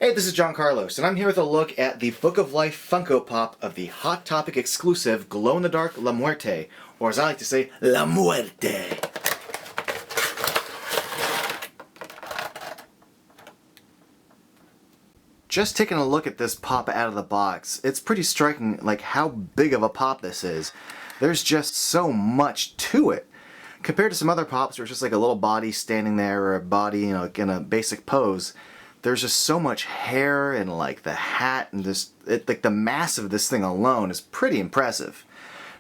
Hey, this is John Carlos, and I'm here with a look at the Book of Life Funko Pop of the Hot Topic exclusive glow-in-the-dark La Muerte, or as I like to say, La Muerte. Just taking a look at this pop out of the box, it's pretty striking like how big of a pop this is. There's just so much to it. Compared to some other pops where it's just like a little body standing there or a body, in a basic pose, there's just so much hair and like the hat and just like the mass of this thing alone is pretty impressive.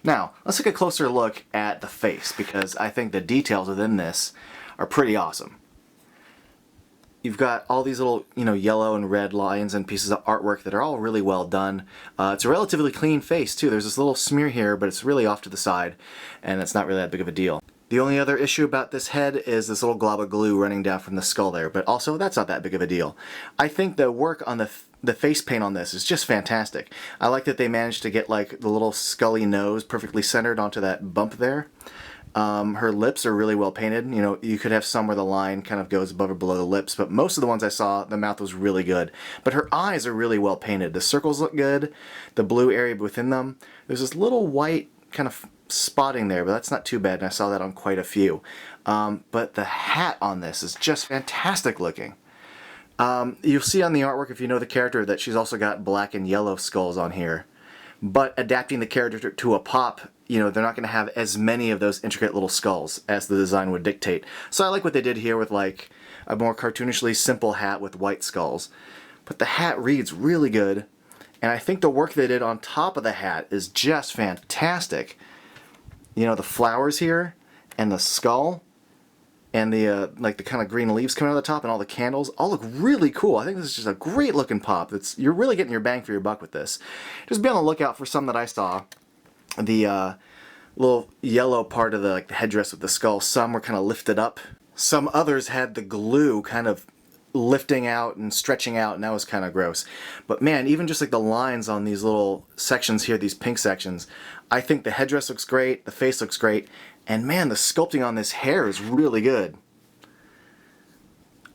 Now, let's take a closer look at the face because I think the details within this are pretty awesome. You've got all these little, yellow and red lines and pieces of artwork that are all really well done. It's a relatively clean face too. There's this little smear here, but it's really off to the side and it's not really that big of a deal. The only other issue about this head is this little glob of glue running down from the skull there, but also that's not that big of a deal. I think the work on the face paint on this is just fantastic. I like that they managed to get like the little scully nose perfectly centered onto that bump there. Her lips are really well painted. You could have some where the line kind of goes above or below the lips, but most of the ones I saw, the mouth was really good. But her eyes are really well painted. The circles look good, the blue area within them. There's this little white kind of spotting there, but that's not too bad, and I saw that on quite a few. But the hat on this is just fantastic looking. You'll see on the artwork, if you know the character, that she's also got black and yellow skulls on here. But adapting the character to a pop, they're not going to have as many of those intricate little skulls as the design would dictate. So I like what they did here with like a more cartoonishly simple hat with white skulls. But the hat reads really good, and I think the work they did on top of the hat is just fantastic. The flowers here and the skull and the like the kind of green leaves coming out of the top and all the candles all look really cool. I think this is just a great looking pop. You're really getting your bang for your buck with this. Just be on the lookout for some that I saw. The little yellow part of the headdress with the skull, some were kind of lifted up. Some others had the glue kind of lifting out and stretching out, and that was kind of gross. But man, even just like the lines on these little sections here, these pink sections, I think the headdress looks great, the face looks great, and man, the sculpting on this hair is really good.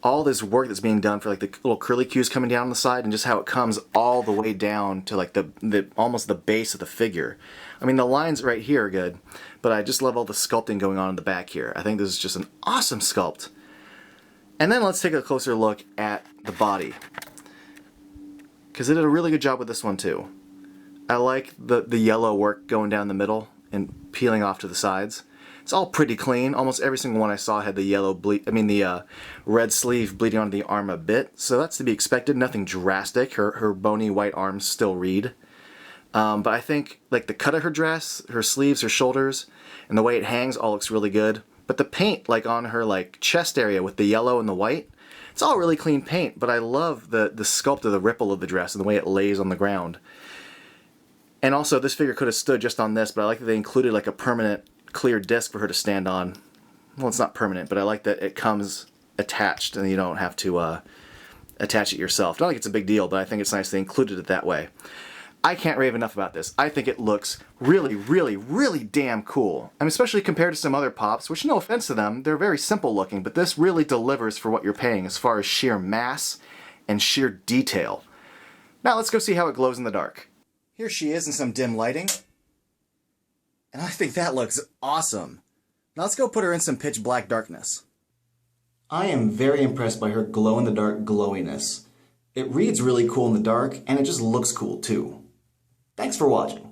All this work that's being done for like the little curly cues coming down the side and just how it comes all the way down to like the almost the base of the figure. I mean, the lines right here are good, but I just love all the sculpting going on in the back here. I think this is just an awesome sculpt. And then let's take a closer look at the body, because they did a really good job with this one too. I like the yellow work going down the middle and peeling off to the sides. It's all pretty clean. Almost every single one I saw had the red sleeve bleeding onto the arm a bit, so that's to be expected. Nothing drastic. Her bony white arms still read. But I think like the cut of her dress, her sleeves, her shoulders, and the way it hangs all looks really good. But the paint like on her like chest area with the yellow and the white, it's all really clean paint, but I love the sculpt of the ripple of the dress and the way it lays on the ground. And also this figure could have stood just on this, but I like that they included like a permanent clear disc for her to stand on. Well, it's not permanent, but I like that it comes attached and you don't have to attach it yourself. Not like it's a big deal, but I think it's nice they included it that way. I can't rave enough about this. I think it looks really, really, really damn cool. I mean, especially compared to some other pops, which no offense to them, they're very simple looking, but this really delivers for what you're paying as far as sheer mass and sheer detail. Now let's go see how it glows in the dark. Here she is in some dim lighting, and I think that looks awesome. Now let's go put her in some pitch black darkness. I am very impressed by her glow in the dark glowiness. It reads really cool in the dark, and it just looks cool too. Thanks for watching.